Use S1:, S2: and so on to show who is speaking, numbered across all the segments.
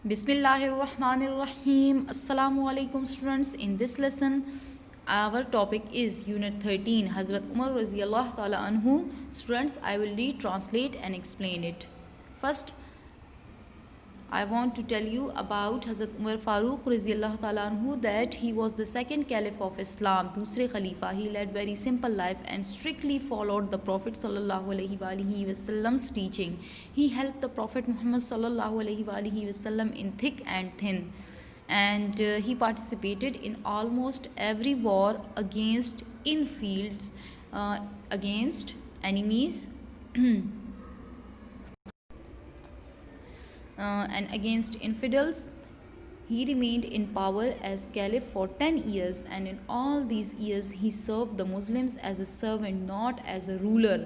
S1: Bismillahirrahmanirrahim. Assalamu alaikum students. In this lesson, our topic is Unit 13, Hazrat Umar Raziyallahu Ta'ala Anhu. Students, I will read, translate and explain it. First, I want to tell you about Hazrat Umar Farooq Raziyallahu Ta'ala Anhu, that he was the second caliph of Islam, Dusre Khalifa. He led very simple life and strictly followed the Prophet Sallallahu Alaihi Wasallam's teaching. He helped the Prophet Muhammad Sallallahu Alaihi Wasallam in thick and thin, and he participated in almost every war against infidels, against enemies and against infidels. He remained in power as caliph for 10 years, and in all these years he served the Muslims as a servant, not as a ruler.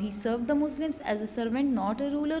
S1: he served the Muslims as a servant, not a ruler.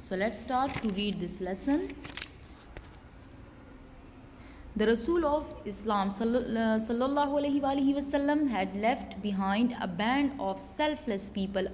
S1: So let's start to read this lesson. The Rasul of Islam sallallahu alaihi wasallam had left behind a band of selfless people.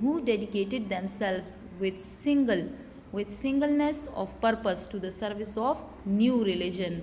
S1: Who dedicated themselves with singleness of purpose to the service of new religion.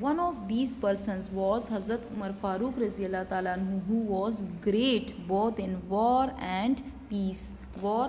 S1: One of these persons was Hazrat Umar Farooq Raziyallahu Ta'ala Anhu, who was great both in war and peace. war,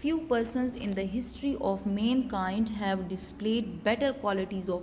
S1: Few persons in the history of mankind have displayed better qualities of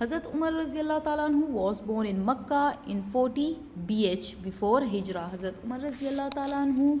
S1: Hazrat Umar Raziyallahu Ta'ala Anhu was born in Makkah in 40 BH before Hijrah. Hazrat Umar Raziyallahu Ta'ala Anhu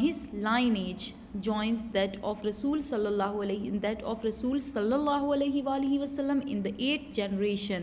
S1: His lineage joins that of Rasul sallallahu alaihi wasallam in the 8th generation.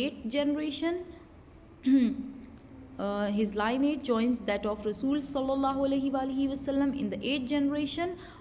S1: 8th generation. His lineage joins that of Rasul sallallahu alaihi wasallam in the 8th generation.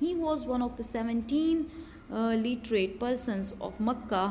S1: He was one of the 17 literate persons of Makkah.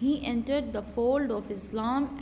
S1: He entered the fold of Islam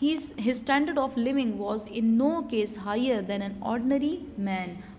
S1: His standard of living was in no case higher than an ordinary man.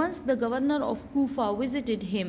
S1: Once the governor of Kufa visited him.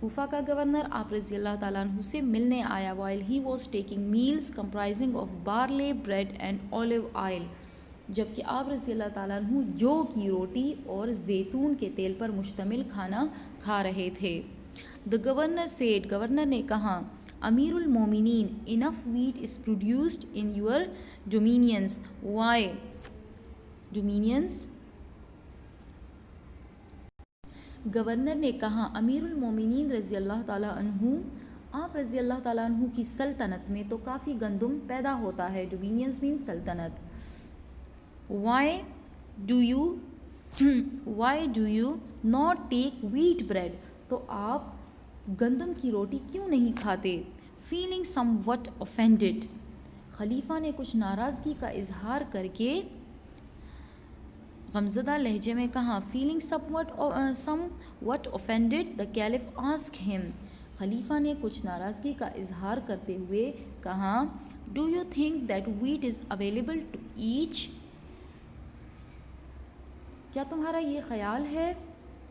S1: Kufa کا governor آپ رضی اللہ تعالیٰ عنہ سے ملنے آیا while he was taking meals comprising of barley bread and olive oil، جبکہ آپ رضی اللہ تعالیٰ عنہ جو کی روٹی اور زیتون کے تیل پر مشتمل کھانا کھا رہے تھے۔ The governor said، گورنر نے کہا، امیر المومنین enough wheat is produced in your dominions. Why dominions؟ Governor نے کہا، امیر المومنین رضی اللہ تعالیٰ عنہ، آپ رضی اللہ تعالیٰ عنہ کی سلطنت میں تو کافی گندم پیدا ہوتا ہے۔ ڈومینینس مین سلطنت۔ why do you not take wheat bread؟ تو آپ گندم کی روٹی کیوں نہیں کھاتے؟ feeling somewhat offended، خلیفہ نے کچھ ناراضگی کا اظہار کر کے غمزدہ لہجے میں کہا۔ feeling somewhat offended the caliph asked him، خلیفہ نے کچھ ناراضگی کا اظہار کرتے ہوئے کہا، do you think that wheat is available to each؟ کیا تمہارا یہ خیال ہے؟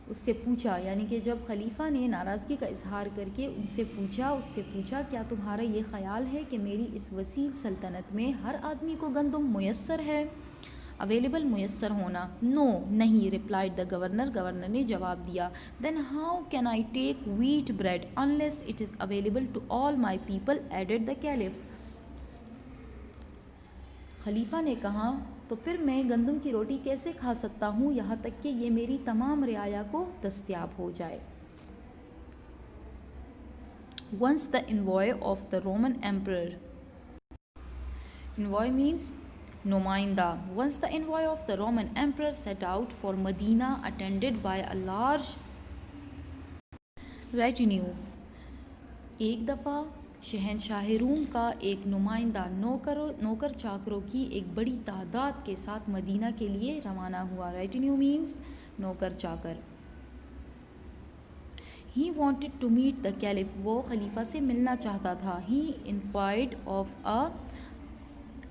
S1: اس سے پوچھا، یعنی کہ جب خلیفہ نے ناراضگی کا اظہار کر کے اس سے پوچھا کیا تمہارا یہ خیال ہے کہ میری اس وسیع سلطنت میں ہر آدمی کو گندم میسر ہے؟ اویلیبل میسر ہونا۔ نو نہیں، ریپلائڈ دا گورنر، گورنر نے جواب دیا۔ Then how can I take wheat bread unless it is available to all my people, added the calf. خلیفہ نے کہا، تو پھر میں گندم کی روٹی کیسے کھا سکتا ہوں یہاں تک کہ یہ میری تمام رعایا کو دستیاب ہو جائے۔ once the envoy of the Roman emperor، envoy means نمائندہ۔ once the envoy of the Roman emperor set out for Medina attended by a large retinue، ایک دفعہ شہنشاہ روم کا ایک نمائندہ نوکر چاکروں کی ایک بڑی تعداد کے ساتھ مدینہ کے لیے روانہ ہوا۔ ریٹینیو مینس نوکر چاکر۔ He wanted to meet the caliph، وہ خلیفہ سے ملنا چاہتا تھا۔ He inquired of a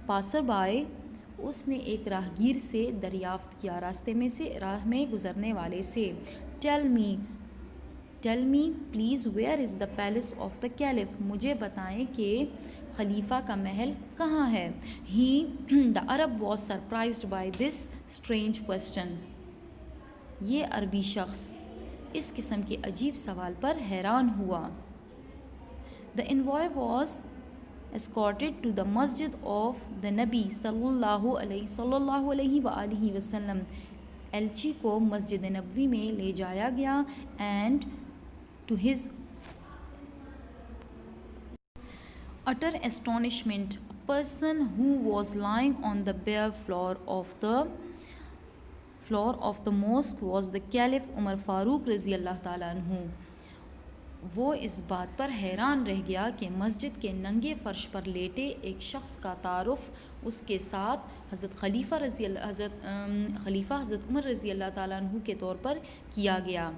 S1: passerby، اس نے ایک راہگیر سے دریافت کیا، راستے میں سے راہ میں گزرنے والے سے۔ Tell me please where is the palace of the caliph، مجھے بتائیں کہ خلیفہ کا محل کہاں ہے۔ The Arab was surprised by this strange question، یہ عربی شخص اس قسم کے عجیب سوال پر حیران ہوا۔ The envoy was escorted to the masjid of the Nabi صلی اللہ علیہ وآلہ وسلم، ایلچی کو مسجد نبوی میں لے جایا گیا۔ and to his utter astonishment a person who was lying on the bare floor of the mosque was the caliph عمر فاروق رضی اللہ تعالیٰ عنہ۔ وہ اس بات پر حیران رہ گیا کہ مسجد کے ننگے فرش پر لیٹے ایک شخص کا تعارف اس کے ساتھ خلیفہ حضرت عمر رضی اللہ تعالیٰ عنہ کے طور پر کیا گیا۔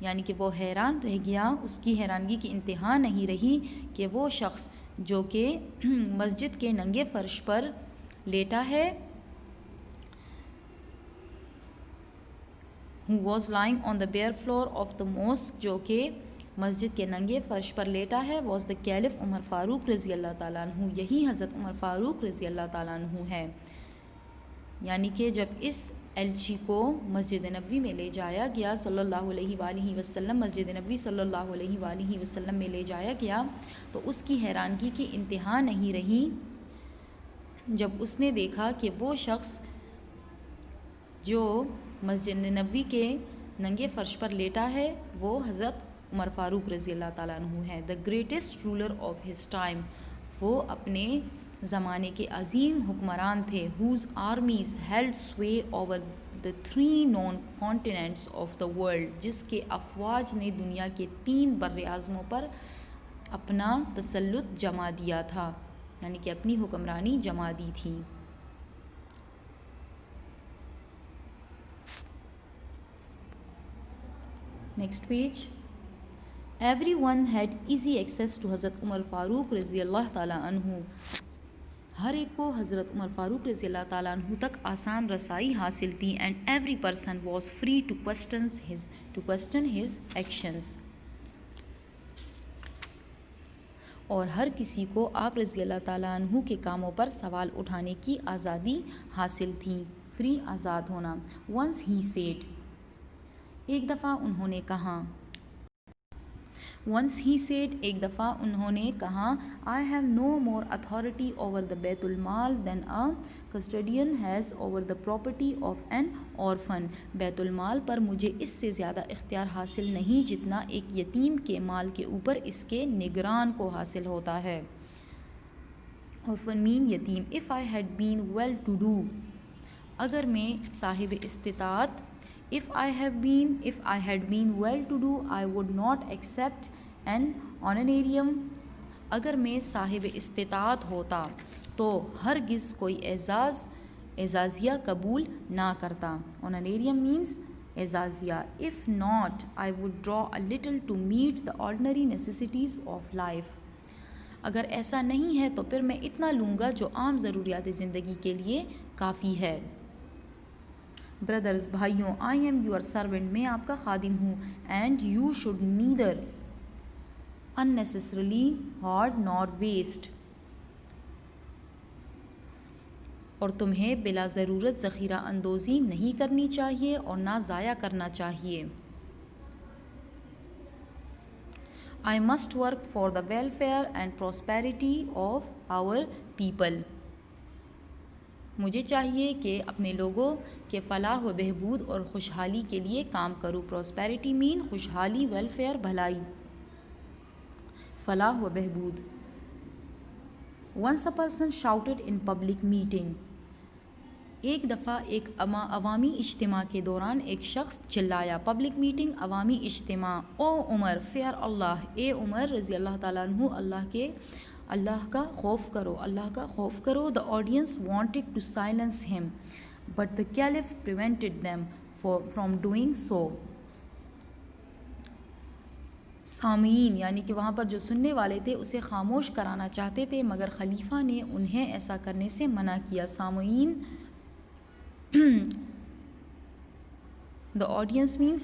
S1: یعنی کہ وہ حیران رہ گیا، اس کی حیرانگی کی انتہا نہیں رہی کہ وہ شخص جو کہ مسجد کے ننگے فرش پر لیٹا ہے، who was lying on the bare floor of the mosque، جو کہ مسجد کے ننگے فرش پر لیٹا ہے، was the caliph عمر فاروق رضی اللہ تعالیٰ عنہ، یہی حضرت عمر فاروق رضی اللہ تعالیٰ عنہ ہے۔ یعنی کہ جب اس ایلچی کو مسجد نبوی میں لے جایا گیا صلی اللہ علیہ وآلہ وسلم، مسجد نبوی صلی اللہ علیہ وآلہ وسلم میں لے جایا گیا تو اس کی حیرانگی کی انتہا نہیں رہی جب اس نے دیکھا کہ وہ شخص جو مسجد نبوی کے ننگے فرش پر لیٹا ہے وہ حضرت عمر فاروق رضی اللہ تعالیٰ عنہ ہے۔ The greatest ruler of his time, وہ اپنے زمانے کے عظیم حکمران تھے۔ whose armies held sway over the 3 known continents of the world، جس کے افواج نے دنیا کے 3 بر اعظموں پر اپنا تسلط جما دیا تھا، یعنی کہ اپنی حکمرانی جما دی تھی۔ Next page. Everyone had easy access to حضرت عمر فاروق رضی اللہ تعالیٰ عنہ، ہر ایک کو حضرت عمر فاروق رضی اللہ تعالیٰ عنہ تک آسان رسائی حاصل تھی۔ And every person was free to question his actions, اور ہر کسی کو آپ رضی اللہ تعالیٰ عنہ کے کاموں پر سوال اٹھانے کی آزادی حاصل تھی، فری آزاد ہونا۔ ونس ہی سیڈ، ایک دفعہ انہوں نے کہا، ونس ہی سیڈ، ایک دفعہ انہوں نے کہا، I have no more authority over the بیت المال then a custodian has over the property of an orphan, بیت المال پر مجھے اس سے زیادہ اختیار حاصل نہیں جتنا ایک یتیم کے مال کے اوپر اس کے نگران کو حاصل ہوتا ہے۔ اورفن مین یتیم۔ If I had been well to do, اگر میں صاحب استطاعت، if I had been well to do I would not accept an honorarium، اگر میں صاحب استطاعت ہوتا تو ہرگز کوئی اعزازیہ قبول نہ کرتا۔ honorarium means اعزازیہ۔ if not I would draw a little to meet the ordinary necessities of life، اگر ایسا نہیں ہے تو پھر میں اتنا لوں گا جو عام ضروریات زندگی کے لیے کافی ہے۔ بردرز، بھائیوں، I am your servant، میں آپ کا خادم ہوں، and you should neither unnecessarily hoard nor waste، اور تمہیں بلا ضرورت ذخیرہ اندوزی نہیں کرنی چاہیے اور نہ ضائع کرنا چاہیے۔ I must work for the welfare and prosperity of our people، مجھے چاہیے کہ اپنے لوگوں کے فلاح و بہبود اور خوشحالی کے لیے کام کروں۔ پراسپیرٹی مین خوشحالی، ویلفیئر بھلائی، فلاح و بہبود۔ Once a person shouted in public meeting, ایک دفعہ ایک عوامی اجتماع کے دوران ایک شخص چلایا۔ پبلک میٹنگ، عوامی اجتماع۔ او عمر، فیئر اللہ، اے عمر رضی اللہ تعالیٰ عنہ، اللہ کا خوف کرو، اللہ کا خوف کرو۔ The audience wanted to silence him, but the caliph prevented them from doing so۔ سامعین یعنی کہ وہاں پر جو سننے والے تھے اسے خاموش کرانا چاہتے تھے مگر خلیفہ نے انہیں ایسا کرنے سے منع کیا۔ سامعین، The audience means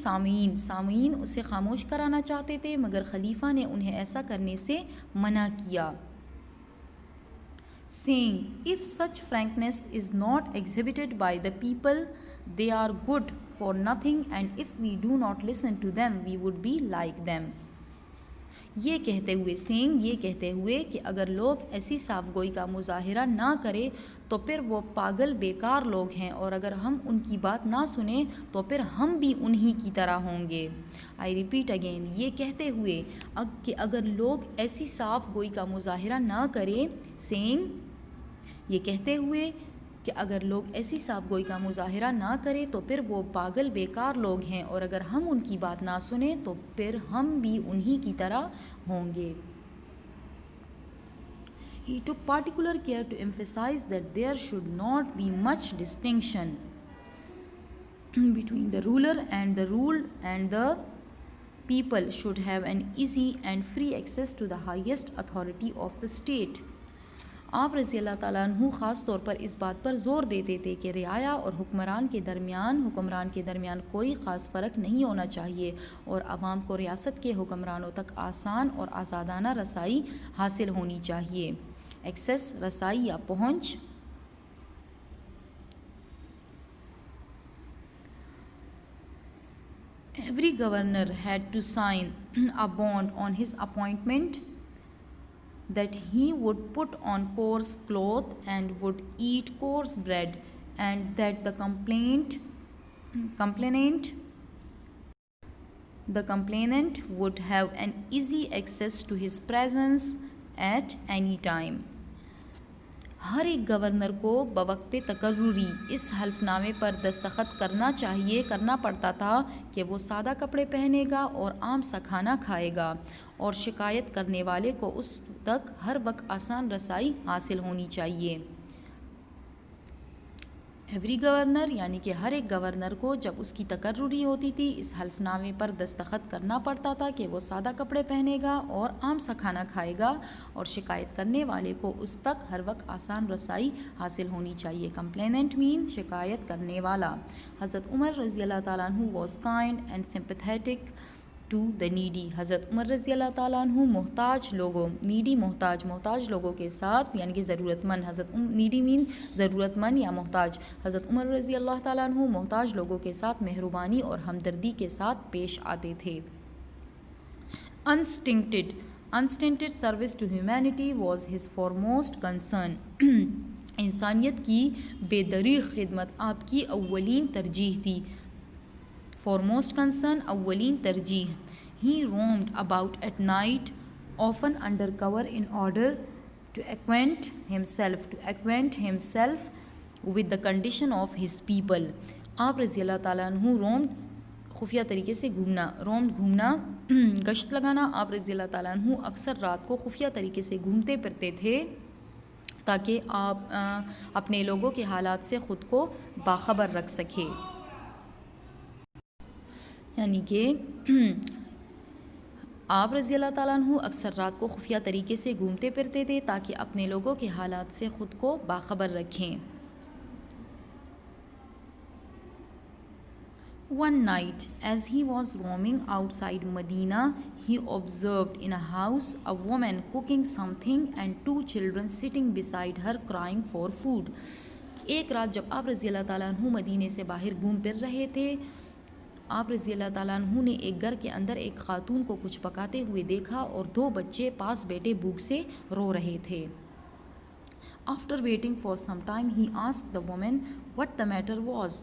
S1: سامعین اسے خاموش کرانا چاہتے تھے مگر خلیفہ نے انہیں ایسا کرنے سے منع کیا۔ Saying, if such frankness is not exhibited by the people, they are good for nothing, and if we do not listen to them, we would be like them۔ یہ کہتے ہوئے کہ اگر لوگ ایسی صاف گوئی کا مظاہرہ نہ کرے تو پھر وہ پاگل بیکار لوگ ہیں، اور اگر ہم ان کی بات نہ سنیں تو پھر ہم بھی انہی کی طرح ہوں گے۔ I repeat again، یہ کہتے ہوئے کہ اگر لوگ ایسی صاف گوئی کا مظاہرہ نہ کریں، saying، یہ کہتے ہوئے کہ اگر لوگ ایسی صاف گوئی کا مظاہرہ نہ کریں تو پھر وہ پاگل بیکار لوگ ہیں، اور اگر ہم ان کی بات نہ سنیں تو پھر ہم بھی انہی کی طرح ہوں گے۔ He took particular care to emphasize that there should not be much distinction between the ruler and the ruled, and the people should have an easy and free access to the highest authority of the state۔ آپ رضی اللہ تعالیٰ عنہ خاص طور پر اس بات پر زور دیتے تھے کہ رعایا اور حکمران کے درمیان کوئی خاص فرق نہیں ہونا چاہیے، اور عوام کو ریاست کے حکمرانوں تک آسان اور آزادانہ رسائی حاصل ہونی چاہیے۔ ایکسیس، رسائی یا پہنچ۔ Every governor had to sign a bond on his appointment that he would put on coarse cloth and would eat coarse bread, and that the complainant would have an easy access to his presence at any time۔ ہر ایک governor کو بوقت تقرری اس حلف نامے پر دستخط کرنا پڑتا تھا کہ وہ سادہ کپڑے پہنے گا اور عام سا کھانا کھائے گا، اور شکایت کرنے والے کو اس تک ہر وقت آسان رسائی حاصل ہونی چاہیے۔ ایوری گورنر یعنی کہ ہر ایک گورنر کو جب اس کی تقرری ہوتی تھی اس حلف نامے پر دستخط کرنا پڑتا تھا کہ وہ سادہ کپڑے پہنے گا اور عام سا کھانا کھائے گا، اور شکایت کرنے والے کو اس تک ہر وقت آسان رسائی حاصل ہونی چاہیے۔ کمپلیننٹ مین شکایت کرنے والا۔ حضرت عمر رضی اللہ تعالیٰ عنہ was kind and sympathetic to the needy. حضرت عمر رضی اللہ تعالیٰ عنہ محتاج لوگوں نیڈی محتاج لوگوں کے ساتھ یعنی کہ ضرورت مند نیڈی مین ضرورت مند یا محتاج. حضرت عمر رضی اللہ تعالیٰ عنہ محتاج لوگوں کے ساتھ مہربانی اور ہمدردی کے ساتھ پیش آتے تھے. Unstinted service to humanity was his foremost concern. انسانیت کی بے دریغ خدمت آپ کی اولین ترجیح تھی. foremost concern اولین ترجیح. He roamed about at night, often under cover in order to acquaint himself with the condition of his people. آپ رضی اللہ تعالیٰ عنہ خفیہ طریقے سے گھومنا گشت لگانا. آپ رضی اللہ تعالیٰ عنہ اکثر رات کو خفیہ طریقے سے گھومتے پھرتے تھے تاکہ آپ اپنے لوگوں کے حالات سے خود کو باخبر رکھ سکے. یعنی کہ آپ رضی اللہ تعالیٰ عنہ اکثر رات کو خفیہ طریقے سے گھومتے پھرتے تھے تاکہ اپنے لوگوں کے حالات سے خود کو باخبر رکھیں. One night, as he was roaming outside Medina, he observed in a house a woman cooking something and 2 children sitting beside her crying for food. ایک رات جب آپ رضی اللہ تعالیٰ عنہ مدینے سے باہر گھوم پھر رہے تھے, آپ رضی اللہ تعالیٰ عنہ نے ایک گھر کے اندر ایک خاتون کو کچھ پکاتے ہوئے دیکھا اور 2 بچے پاس بیٹھے بھوک سے رو رہے تھے. After waiting for some time, he asked the woman what the matter was.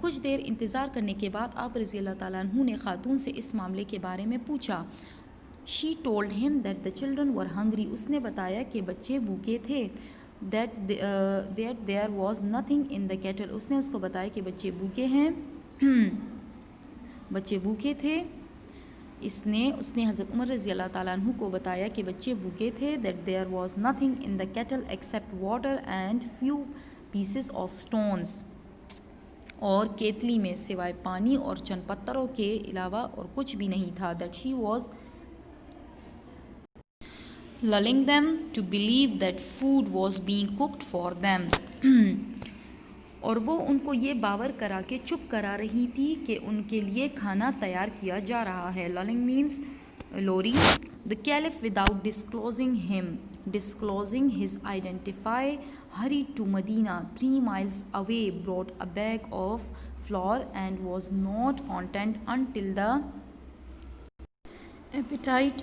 S1: کچھ دیر انتظار کرنے کے بعد آپ رضی اللہ تعالیٰ عنہ نے خاتون سے اس معاملے کے بارے میں پوچھا. She told him that the children were hungry. اس نے بتایا کہ بچے بھوکے تھے. That there was nothing in the kettle. اس نے اس کو بتایا کہ بچے بھوکے ہیں, بچے بھوکے تھے. اس نے حضرت عمر رضی اللہ تعالیٰ عنہ کو بتایا کہ بچے بھوکے تھے. That there was nothing in the kettle except water and few pieces of stones. اور کیتلی میں سوائے پانی اور چند پتھروں کے علاوہ اور کچھ بھی نہیں تھا. That she was lulling them to believe that food was being cooked for them. اور وہ ان کو یہ باور کرا کے چپ کرا رہی تھی کہ ان کے لیے کھانا تیار کیا جا رہا ہے. Lulling means lowering. The caliph, without disclosing his identity, hurried to Medina, 3 miles away, brought a bag of flour and was not content until the appetite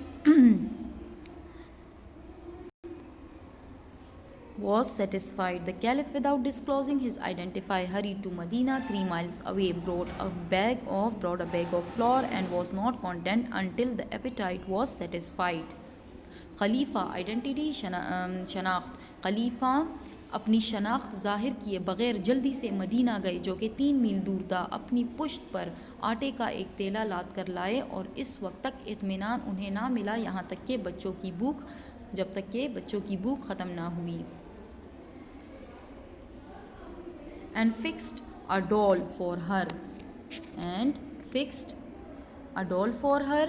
S1: was satisfied. The caliph, without disclosing his identity, hurried to Medina, 3 miles away, brought a bag of flour and was not content until the appetite was satisfied. خلیفہ identity شناخت. خلیفہ اپنی شناخت ظاہر کیے بغیر جلدی سے مدینہ گئے جو کہ 3 میل دور تھا. اپنی پشت پر آٹے کا ایک تیلا لاد کر لائے اور اس وقت تک اطمینان انہیں نہ ملا جب تک کہ بچوں کی بھوک ختم نہ ہوئی. And fixed a doll for her.